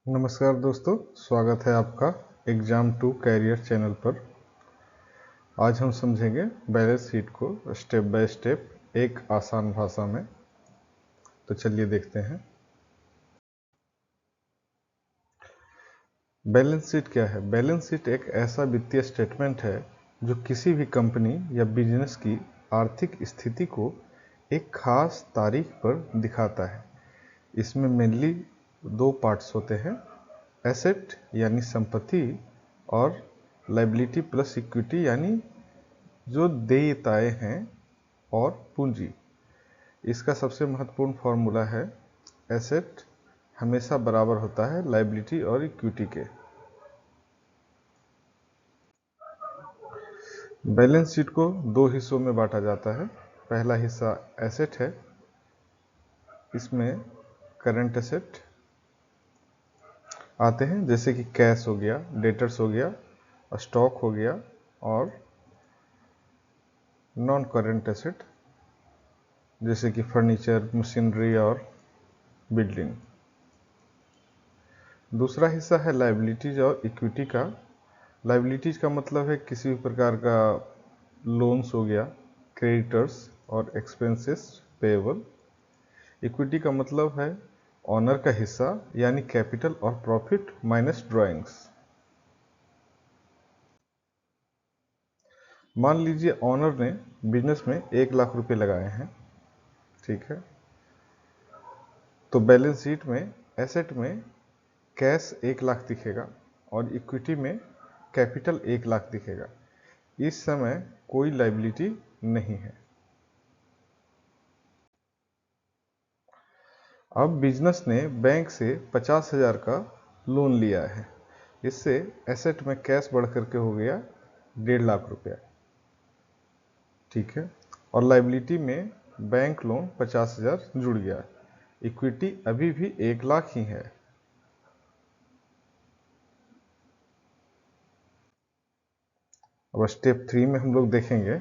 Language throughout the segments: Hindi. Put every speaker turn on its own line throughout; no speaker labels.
नमस्कार दोस्तों, स्वागत है आपका एग्जाम टू कैरियर चैनल पर। आज हम समझेंगे बैलेंस शीट को स्टेप बाय स्टेप एक आसान भाषा में। तो चलिए देखते हैं। बैलेंस शीट क्या है? बैलेंस शीट एक ऐसा वित्तीय स्टेटमेंट है जो किसी भी कंपनी या बिजनेस की आर्थिक स्थिति को एक खास तारीख पर दिखाता है। इसमें मेनली दो पार्ट्स होते हैं, एसेट यानी संपत्ति और लाइबिलिटी प्लस इक्विटी यानी जो देयताएं हैं और पूंजी। इसका सबसे महत्वपूर्ण फॉर्मूला है एसेट हमेशा बराबर होता है लाइबिलिटी और इक्विटी के। बैलेंस शीट को दो हिस्सों में बांटा जाता है। पहला हिस्सा एसेट है, इसमें करंट एसेट आते हैं जैसे कि कैश हो गया, डेटर्स हो गया, स्टॉक हो गया और नॉन करंट एसेट जैसे कि फर्नीचर, मशीनरी और बिल्डिंग। दूसरा हिस्सा है लाइबिलिटीज और इक्विटी का। लाइबिलिटीज का मतलब है किसी भी प्रकार का लोन्स हो गया, क्रेडिटर्स और एक्सपेंसेस पेएबल। इक्विटी का मतलब है ऑनर का हिस्सा यानी कैपिटल और प्रॉफिट माइनस ड्राइंग्स। मान लीजिए ऑनर ने बिजनेस में 1 लाख रुपए लगाए हैं, ठीक है। तो बैलेंस शीट में एसेट में कैश 1 लाख दिखेगा और इक्विटी में कैपिटल 1 लाख दिखेगा। इस समय कोई लाइबिलिटी नहीं है। अब बिजनेस ने बैंक से 50,000 का लोन लिया है। इससे एसेट में कैश बढ़ करके हो गया 1.5 लाख रुपया, ठीक है। और लाइबिलिटी में बैंक लोन 50,000 जुड़ गया। इक्विटी अभी भी 1 लाख ही है। अब स्टेप 3 में हम लोग देखेंगे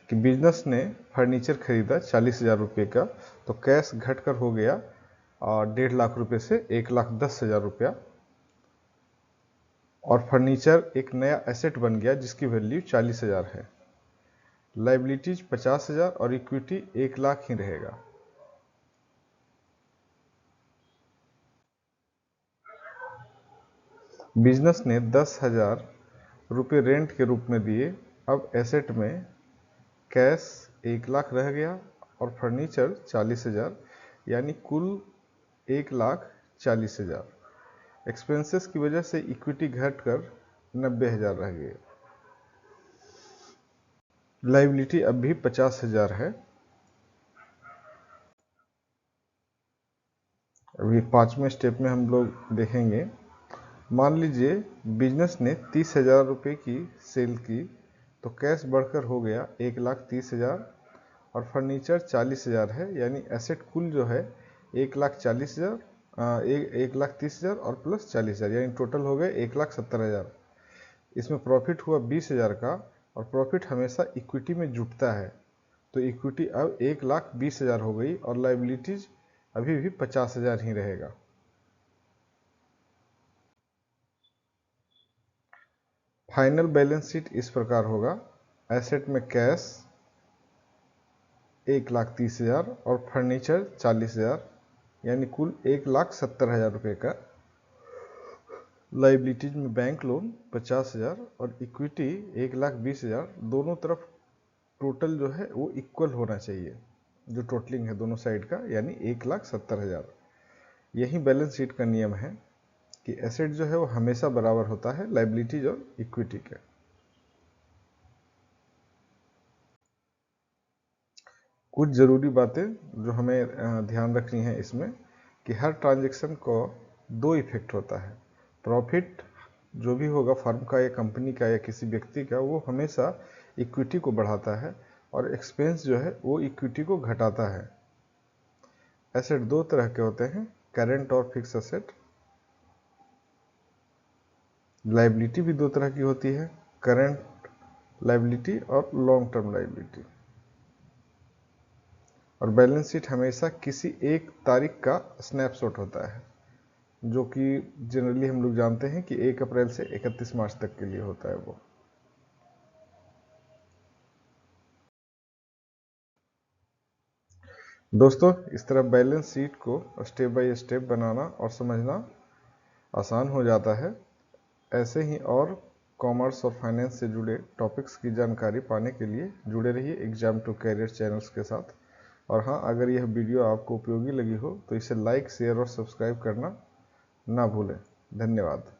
कि बिजनेस ने फर्नीचर खरीदा 40,000 रुपये का, तो कैश घटकर हो गया 1.5 लाख रुपये से 1,10,000 रुपया। और फर्नीचर एक नया एसेट बन गया जिसकी वैल्यू 40,000 है। लाइबिलिटीज 50,000 और इक्विटी 1 लाख ही रहेगा। बिजनेस ने 10,000 रुपये रेंट के रूप में दिए। अब एसेट में कैश 1 लाख रह गया और फर्नीचर 40,000 यानी कुल 1,40,000। एक्सपेंसेस की वजह से इक्विटी घटकर 90,000 रह गई। लाइबिलिटी अब भी 50,000 है। अभी 5वें स्टेप में हम लोग देखेंगे। मान लीजिए बिजनेस ने 30,000 रुपये की सेल की, तो कैश बढ़कर हो गया 1,30,000 और फर्नीचर 40,000 है, यानी एसेट कुल जो है 1,40,000, 1,30,000 और प्लस 40,000 यानी टोटल हो गए 1,70,000। इसमें प्रॉफिट हुआ 20,000 का और प्रॉफिट हमेशा इक्विटी में जुटता है, तो इक्विटी अब 1,20,000 हो गई और लाइबिलिटीज अभी भी 50,000 ही रहेगा। फाइनल बैलेंस शीट इस प्रकार होगा। एसेट में कैश 1,30,000 और फर्नीचर 40,000 यानी कुल 1,70,000 रुपये का। लाइबिलिटीज में बैंक लोन 50,000 और इक्विटी 1,20,000। दोनों तरफ टोटल जो है वो इक्वल होना चाहिए, जो टोटलिंग है दोनों साइड का, यानी 1,70,000। यही बैलेंस शीट का नियम है कि एसेट जो है वो हमेशा बराबर होता है लाइबिलिटीज और इक्विटी के। कुछ ज़रूरी बातें जो हमें ध्यान रखनी है इसमें, कि हर ट्रांजैक्शन को दो इफेक्ट होता है। प्रॉफिट जो भी होगा फर्म का या कंपनी का या किसी व्यक्ति का, वो हमेशा इक्विटी को बढ़ाता है, और एक्सपेंस जो है वो इक्विटी को घटाता है। एसेट दो तरह के होते हैं, करंट और फिक्स एसेट। लाइबिलिटी भी दो तरह की होती है, करंट लाइबिलिटी और लॉन्ग टर्म लाइबिलिटी। और बैलेंस शीट हमेशा किसी एक तारीख का स्नैपशॉट होता है। जो कि जनरली हम लोग जानते हैं कि 1 अप्रैल से 31 मार्च तक के लिए होता है वो। दोस्तों, इस तरह बैलेंस शीट को स्टेप बाय स्टेप बनाना और समझना आसान हो जाता है। ऐसे ही और कॉमर्स और फाइनेंस से जुड़े टॉपिक्स की जानकारी पाने के लिए जुड़े रहिए एग्जाम टू कैरियर चैनल्स के साथ। और हाँ, अगर यह वीडियो आपको उपयोगी लगी हो तो इसे लाइक, शेयर और सब्सक्राइब करना ना भूलें। धन्यवाद।